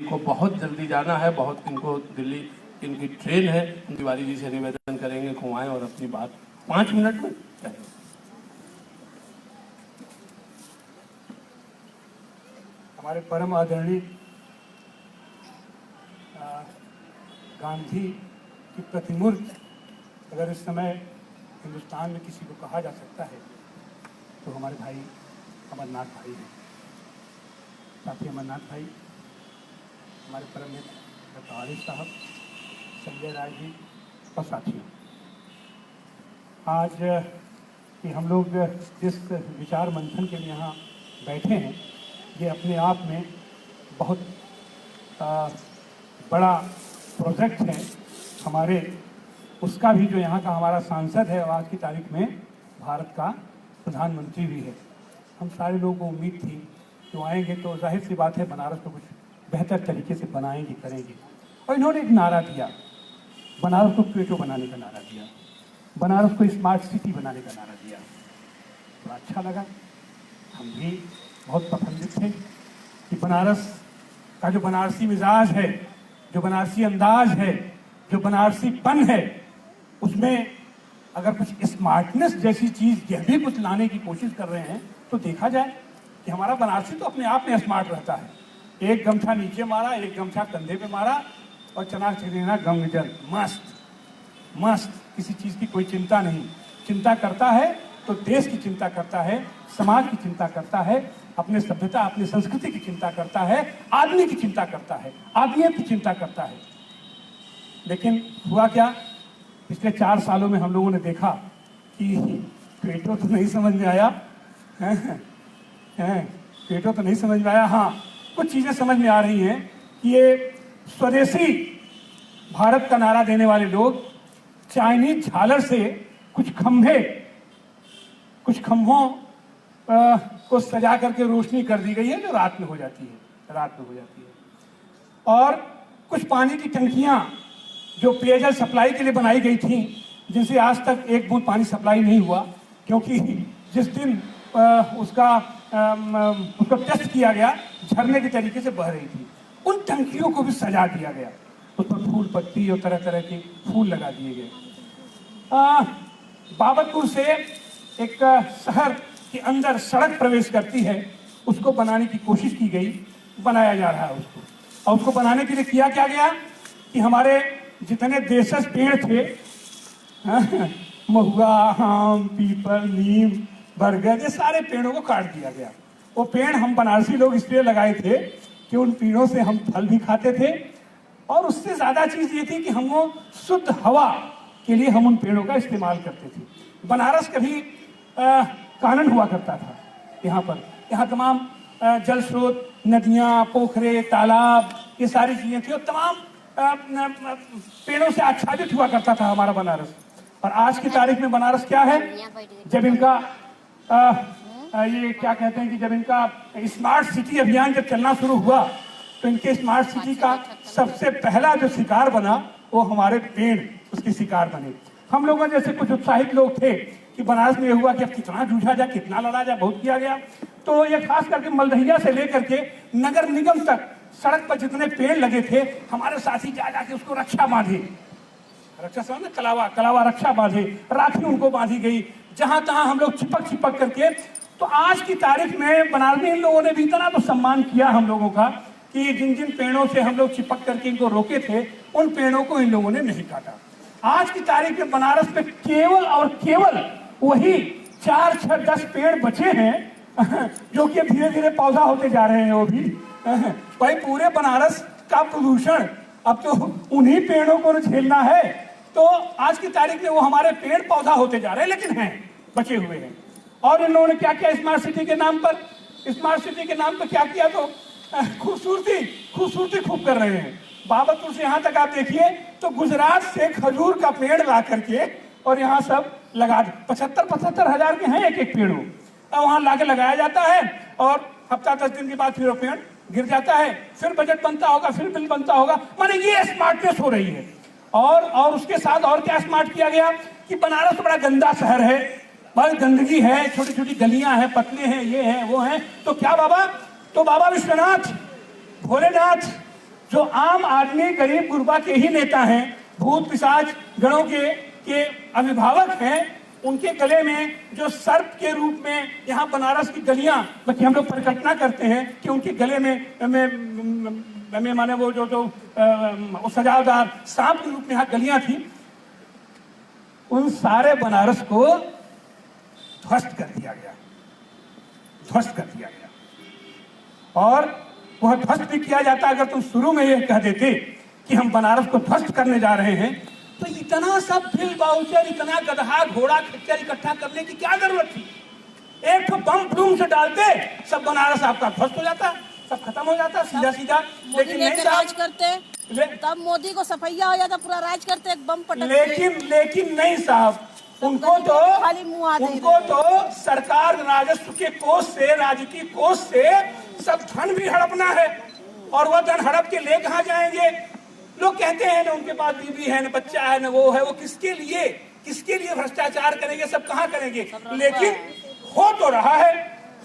को बहुत जल्दी जाना है, बहुत इनको दिल्ली इनकी ट्रेन है। तिवारी जी से निवेदन करेंगे घुमाएं और अपनी बात 5 मिनट में करें। हमारे परम आदरणीय गांधी की प्रतिमूर्ति अगर इस समय हिंदुस्तान में किसी को कहा जा सकता है तो हमारे भाई अमरनाथ भाई हैं। साथी अमरनाथ भाई, हमारे परम मित्र डॉक्टर आरिफ साहब, संजय राय जी और साथियों, आज कि हम लोग जिस विचार मंथन के लिए यहाँ बैठे हैं, ये अपने आप में बहुत बड़ा प्रोजेक्ट है हमारे। उसका भी जो यहाँ का हमारा सांसद है और आज की तारीख में भारत का प्रधानमंत्री भी है। हम सारे लोगों को उम्मीद थी कि आएंगे तो जाहिर सी बात है बनारस को कुछ बेहतर तरीके से बनाएंगे, करेंगे। और इन्होंने एक नारा दिया, बनारस को क्वेटो बनाने का नारा दिया, बनारस को स्मार्ट सिटी बनाने का नारा दिया। बड़ा अच्छा लगा, हम भी बहुत प्रफुल्लित थे कि बनारस का जो बनारसी मिजाज है, जो बनारसी अंदाज है, जो बनारसीपन है, उसमें अगर कुछ स्मार्टनेस जैसी चीज़ यह भी कुछ लाने की कोशिश कर रहे हैं तो देखा जाए कि हमारा बनारसी तो अपने आप में स्मार्ट रहता है। एक गमछा नीचे मारा, एक गमछा कंधे पे मारा और चना चलेना गंगजल, मस्त मस्त, किसी चीज़ की कोई चिंता नहीं। चिंता करता है तो देश की चिंता करता है, समाज की चिंता करता है, अपने सभ्यता अपनी संस्कृति की चिंता करता है, आदमी की चिंता करता है, आदमियत की चिंता करता है। लेकिन हुआ क्या, पिछले 4 सालों में हम लोगों ने देखा कि क्वेटो तो नहीं समझ में आया, क्वेटो तो नहीं समझ में आया। हाँ, कुछ चीज़ें समझ में आ रही हैं कि ये स्वदेशी भारत का नारा देने वाले लोग चाइनीज झालर से कुछ खंभों को सजा करके रोशनी कर दी गई है जो रात में हो जाती है, और कुछ पानी की टंकियां जो पेयजल सप्लाई के लिए बनाई गई थी, जिनसे आज तक एक बूंद पानी सप्लाई नहीं हुआ, क्योंकि जिस दिन उसका टेस्ट किया गया झरने के तरीके से बह रही थी। उन टंकियों को भी सजा दिया गया, उस पर फूल पत्ती और तरह तरह के फूल लगा दिए गए। बाबतपुर से एक शहर के अंदर सड़क प्रवेश करती है, उसको बनाने की कोशिश की गई, बनाया जा रहा है उसको। और उसको बनाने के लिए किया क्या गया कि हमारे जितने देशज पेड़ थे, महुआ, आम, पीपल, नीम, बरगद, ये सारे पेड़ों को काट दिया गया। वो पेड़ हम बनारसी लोग इसलिए लगाए थे कि उन पेड़ों से हम फल भी खाते थे, और उससे ज़्यादा चीज़ ये थी कि हम वो शुद्ध हवा के लिए हम उन पेड़ों का इस्तेमाल करते थे। बनारस कभी कानन हुआ करता था यहाँ तमाम जल स्रोत, नदियाँ, पोखरे, तालाब, ये सारी चीज़ें थी और तमाम पेड़ों से आच्छादित हुआ करता था हमारा बनारस। और आज की तारीख में बनारस क्या है, जब इनका ये क्या कहते हैं कि जब इनका स्मार्ट सिटी अभियान जब चलना शुरू हुआ तो इनके स्मार्ट सिटी का सबसे पहला जो शिकार बना वो हमारे पेड़ उसके शिकार बने। हम लोगों जैसे कुछ उत्साहित लोग थे कि बनारस में ये हुआ कि अब कितना जूझा जाए, कितना लड़ा जाए, बहुत किया गया। तो ये खास करके मलदहिया से लेकर के नगर निगम तक सड़क पर जितने पेड़ लगे थे, हमारे साथी जा जाके उसको रक्षा बांधे, रक्षा समझ, कलावा रक्षा बांधे, राखी उनको बांधी गई, जहां तहां हम लोग चिपक करके। तो आज की तारीख में बनारस में इन लोगों ने भी इतना तो सम्मान किया हम लोगों का कि जिन जिन पेड़ों से हम लोग चिपक करके इनको रोके थे, उन पेड़ों को इन लोगों ने नहीं काटा। आज की तारीख में बनारस में केवल और केवल वही 4, 6, 10 पेड़ बचे हैं जो कि धीरे धीरे पौधा होते जा रहे हैं। वो भी भाई पूरे बनारस का प्रदूषण अब तो उन्हीं पेड़ों को झेलना है। तो आज की तारीख में वो हमारे पेड़ पौधा होते जा रहे हैं, लेकिन हैं, बचे हुए हैं। और इन लोगों ने क्या किया स्मार्ट सिटी के नाम पर, क्या किया, तो खूबसूरती खूब कर रहे हैं। बाबतपुर से यहाँ तक आप देखिए तो गुजरात से खजूर का पेड़ ला करके और यहाँ सब लगा 75 हजार के हैं एक पेड़ों, और वहाँ लाके लगाया जाता है और हफ्ता 10 दिन के बाद फिर वो पेड़ गिर जाता है, फिर बजट बनता होगा, फिर बिल बनता होगा। माने ये स्मार्टनेस हो रही है। और उसके साथ और क्या स्मार्ट किया गया कि बनारस बड़ा गंदा शहर है, बड़ी गंदगी है, छोटी छोटी गलियां हैं, पतले हैं, ये हैं वो हैं। तो क्या बाबा, तो बाबा विश्वनाथ, भोलेनाथ जो आम आदमी गरीब गुरबा के ही नेता हैं, भूत पिशाच गणों के अभिभावक हैं, उनके गले में जो सर्प के रूप में यहाँ बनारस की गलियां, बल्कि हम लोग परिकल्पना करते हैं कि उनके गले में माने वो जो सजावदार सांप के रूप में यहाँ गलियां थी, उन सारे बनारस को ध्वस्त कर दिया गया, ध्वस्त कर दिया गया। और वह ध्वस्त भी किया जाता अगर तुम शुरू में यह कह देते कि हम बनारस को ध्वस्त करने जा रहे हैं, तो इतना सब बिल बाउचर, इतना गधा घोड़ा खच्चर इकट्ठा करने की क्या जरूरत थी? एक तो बम फ्लूम से डालते, सब बनारस आपका ध्वस्त हो जाता, सब खत्म हो जाता सीधा सीधा। लेकिन नहीं राज करते तब मोदी को सफैया हो जाता, पूरा राज करते एक बम पटक। लेकिन नहीं साहब, उनको तो सरकार राजस्व के कोष से, राजकीय कोष से सब धन भी हड़पना है, और वह धन हड़प के ले कहाँ जाएंगे? लोग कहते हैं ना उनके पास बीवी है, ना बच्चा है, ना वो है, वो किसके लिए भ्रष्टाचार करेंगे, सब कहाँ करेंगे? लेकिन हो तो रहा है।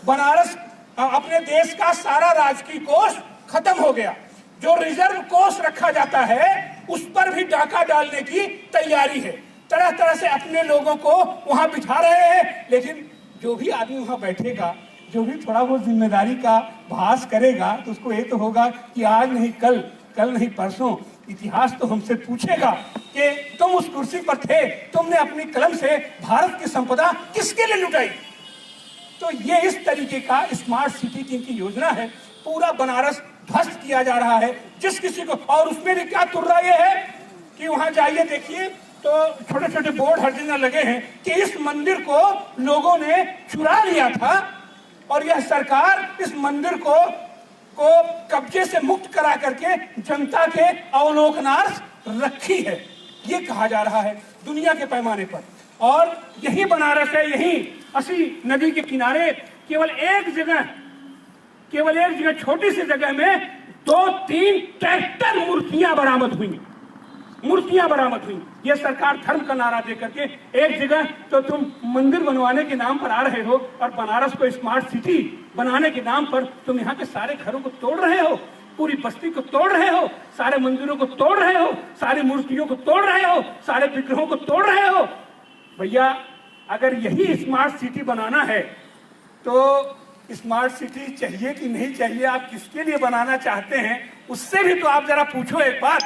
बनारस अपने देश का सारा राजकीय कोष खत्म हो गया। जो रिजर्व कोष रखा जाता है उस पर भी डाका डालने की तैयारी है। तरह तरह से अपने लोगों को वहां बिठा रहे हैं। लेकिन जो भी आदमी वहां बैठेगा, जो भी थोड़ा बहुत जिम्मेदारी का भास करेगा, तो उसको ये तो होगा कि आज नहीं कल, कल नहीं परसों इतिहास तो हमसे पूछेगा कि तुम उस कुर्सी पर थे, तुमने अपनी कलम से भारत की संपदा किसके लिए लुटाई। तो ये इस तरीके का स्मार्ट सिटी की इनकी योजना है। पूरा बनारस ध्वस्त किया जा रहा है जिस किसी को। और उसमें भी क्या तुर्रा ये है कि वहां जाइए देखिए तो छोटे छोटे बोर्ड हर जगह लगे हैं कि इस मंदिर को लोगों ने चुरा लिया था और यह सरकार इस मंदिर को कब्जे से मुक्त करा करके जनता के अवलोकनार्थ रखी है, ये कहा जा रहा है दुनिया के पैमाने पर। और यही बनारस है, यही अस्सी नदी के किनारे केवल एक जगह छोटी सी जगह में 2-3 ट्रैक्टर मूर्तियां बरामद हुई। यह सरकार धर्म का नारा दे करके एक जगह तो तुम मंदिर बनवाने के नाम पर आ रहे हो और बनारस को स्मार्ट सिटी बनाने के नाम पर तुम यहाँ के सारे घरों को तोड़ रहे हो, पूरी बस्ती को तोड़ रहे हो, सारे मंदिरों को तोड़ रहे हो, सारी मूर्तियों को तोड़ रहे हो, सारे विग्रहों को तोड़ रहे हो। भैया अगर यही स्मार्ट सिटी बनाना है तो स्मार्ट सिटी चाहिए कि नहीं चाहिए, आप किसके लिए बनाना चाहते हैं, उससे भी तो आप जरा पूछो एक बार,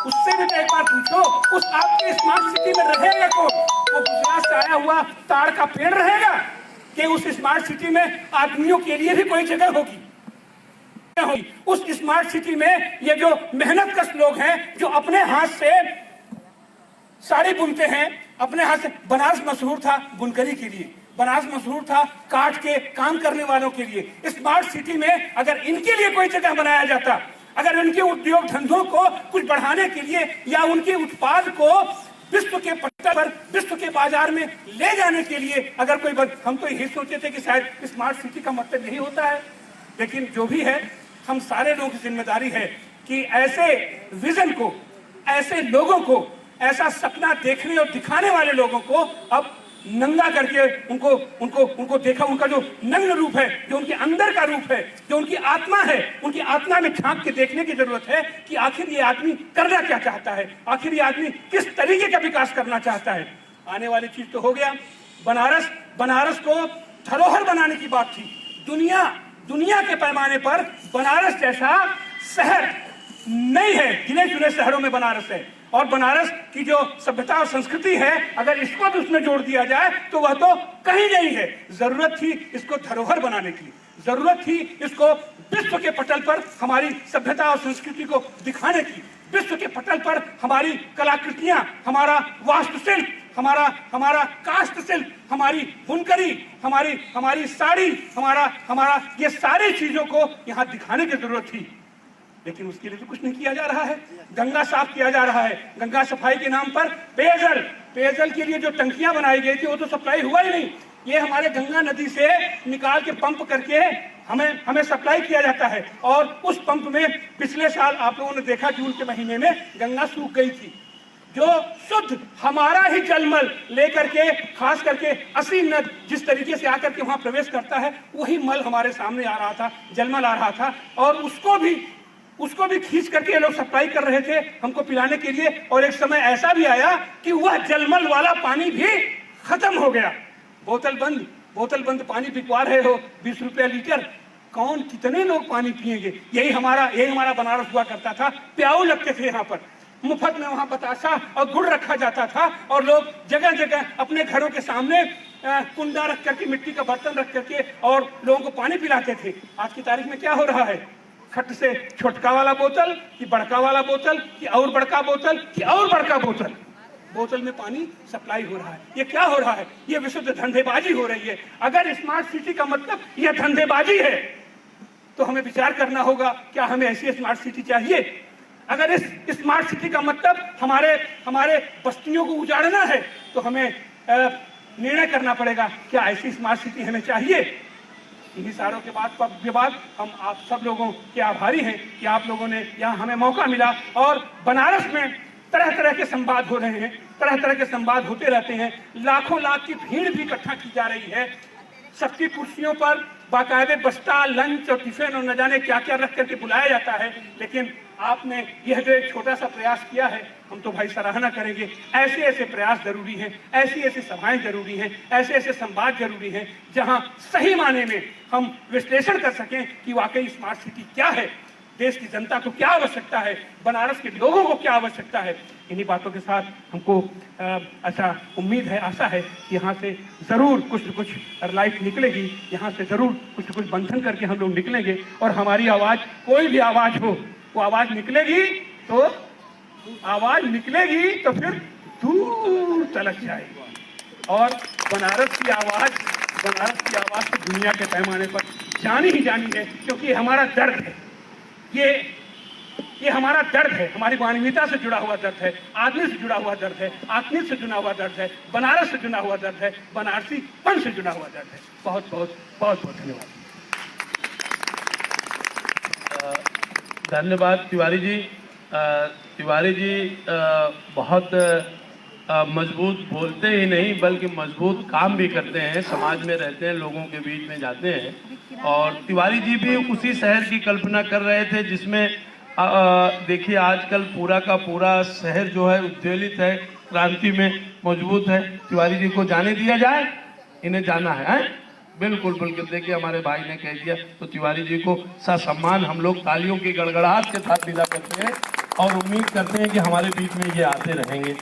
उससे भी तो एक बार पूछो। उस आपके स्मार्ट सिटी में रहेगा को वो गुजरात से आया हुआ ताड़ का पेड़ रहेगा कि उस स्मार्ट सिटी में आदमियों के लिए भी कोई जगह होगी? उस स्मार्ट सिटी में ये जो मेहनत कश लोग हैं जो अपने हाथ से साड़ी बुनते हैं, अपने हाथ से, बनारस मशहूर था बुनकरी के लिए, बनारस मशहूर था काठ के काम करने वालों के लिए। स्मार्ट सिटी में अगर इनके लिए कोई जगह बनाया जाता, अगर उनके उद्योग धंधों को कुछ बढ़ाने के लिए या उनके उत्पाद को विश्व के पटल पर, विश्व के बाजार में ले जाने के लिए अगर कोई हम तो यही सोचे थे कि शायद स्मार्ट सिटी का मतलब यही होता है। लेकिन जो भी है, हम सारे लोगों की जिम्मेदारी है कि ऐसे विजन को, ऐसे लोगों को, ऐसा सपना देखने और दिखाने वाले लोगों को अब नंगा करके उनको देखा, उनका जो नग्न रूप है, जो उनके अंदर का रूप है, जो उनकी आत्मा है, उनकी आत्मा में झांक के देखने की जरूरत है कि आखिर ये आदमी करना क्या चाहता है, आखिर ये आदमी किस तरीके का विकास करना चाहता है। आने वाली चीज तो हो गया, बनारस को धरोहर बनाने की बात थी। दुनिया के पैमाने पर बनारस जैसा शहर नहीं है, गिने चुने शहरों में बनारस है। और बनारस की जो सभ्यता और संस्कृति है, अगर इसको भी उसमें जोड़ दिया जाए तो वह तो कहीं नहीं है। जरूरत थी इसको धरोहर बनाने की, जरूरत थी इसको विश्व के पटल पर हमारी सभ्यता और संस्कृति को दिखाने की, विश्व के पटल पर हमारी कलाकृतियां, हमारा वास्तुशिल्प, हमारा काष्ठ शिल्प, हमारी बुनकरी, हमारी साड़ी, हमारा ये सारी चीजों को यहाँ दिखाने की जरूरत थी। लेकिन उसके लिए तो कुछ नहीं किया जा रहा है। गंगा साफ किया जा रहा है, गंगा सफाई के नाम पर पेयजल के लिए जो टंकियां बनाई गई थी वो तो सप्लाई हुआ ही नहीं। ये हमारे गंगा नदी से निकाल के पंप करके हमें सप्लाई किया जाता है। और उस पंप में पिछले साल आप लोगों ने देखा जून के महीने में गंगा सूख गई थी। जो शुद्ध हमारा ही जलमल लेकर के, खास करके अस्सी नद जिस तरीके से आकर के वहां प्रवेश करता है, वही मल हमारे सामने आ रहा था, जलमल आ रहा था। और उसको भी उसको भी खींच करके ये लोग सप्लाई कर रहे थे हमको पिलाने के लिए। और एक समय ऐसा भी आया कि वह जलमल वाला पानी भी खत्म हो गया। बोतल बंद पानी बिकवा रहे हो 20 रुपया लीटर, कौन कितने लोग पानी पिएंगे। यही हमारा बनारस हुआ करता था। प्याऊ लगते थे यहाँ पर, मुफ्त में वहां बतासा और गुड़ रखा जाता था और लोग जगह जगह अपने घरों के सामने कुंडा रख करके, मिट्टी का बर्तन रख करके और लोगों को पानी पिलाते थे। आज की तारीख में क्या हो रहा है? खट से छोटका वाला बोतल कि बड़का वाला बोतल कि और बड़का बोतल कि और बड़का बोतल में पानी सप्लाई हो रहा है। ये क्या हो रहा है? ये विशुद्ध धंधेबाजी हो रही है। अगर स्मार्ट सिटी का मतलब यह धंधेबाजी है तो हमें विचार करना होगा, क्या हमें ऐसी स्मार्ट सिटी चाहिए? अगर इस स्मार्ट सिटी का मतलब हमारे बस्तियों को उजाड़ना है तो हमें निर्णय करना पड़ेगा, क्या ऐसी स्मार्ट सिटी हमें चाहिए? इन्हीं सारों के बाद हम आप सब लोगों के आभारी हैं कि आप लोगों ने यहाँ हमें मौका मिला और बनारस में तरह तरह के संवाद हो रहे हैं, तरह तरह के संवाद होते रहते हैं। लाखों लाख की भीड़ भी इकट्ठा की जा रही है। सबकी कुर्सियों पर बाकायदे बस्ता, लंच और टिफिन और न जाने क्या क्या रख करके बुलाया जाता है। लेकिन आपने यह जो एक छोटा सा प्रयास किया है, हम तो भाई सराहना करेंगे। ऐसे ऐसे प्रयास जरूरी हैं, ऐसी ऐसी सभाएं जरूरी हैं, ऐसे ऐसे संवाद जरूरी हैं जहां सही माने में हम विश्लेषण कर सकें कि वाकई स्मार्ट सिटी क्या है, देश की जनता को क्या आवश्यकता है, बनारस के लोगों को क्या आवश्यकता है। इन्हीं बातों के साथ हमको अच्छा उम्मीद है, आशा है कि यहाँ से जरूर कुछ न कुछ लाइफ निकलेगी, यहाँ से जरूर कुछ न कुछ बंधन करके हम लोग निकलेंगे और हमारी आवाज, कोई भी आवाज हो, वो आवाज निकलेगी तो फिर दूर तलक जाएगी और बनारस की आवाज तो दुनिया के पैमाने पर जानी ही जानी है, क्योंकि हमारा दर्द है, ये हमारा दर्द है, हमारी मानवीयता से जुड़ा हुआ दर्द है, आदमी से जुड़ा हुआ दर्द है, आत्मीय से जुड़ा हुआ दर्द है, बनारस से जुड़ा हुआ दर्द है, बनारसीपन से जुड़ा हुआ दर्द है। बहुत बहुत बहुत बहुत धन्यवाद। धन्यवाद तिवारी जी। तिवारी जी बहुत मजबूत बोलते ही नहीं बल्कि मजबूत काम भी करते हैं, समाज में रहते हैं, लोगों के बीच में जाते हैं। और तिवारी जी भी उसी शहर की कल्पना कर रहे थे जिसमें देखिए आजकल पूरा का पूरा शहर जो है उद्वेलित है, क्रांति में मजबूत है। तिवारी जी को जाने दिया जाए, इन्हें जाना है। बिल्कुल बिल्कुल, देखिए हमारे भाई ने कह दिया तो तिवारी जी को ससम्मान हम लोग तालियों की गड़गड़ाहट के साथ विदा करते हैं और उम्मीद करते हैं कि हमारे बीच में ये आते रहेंगे।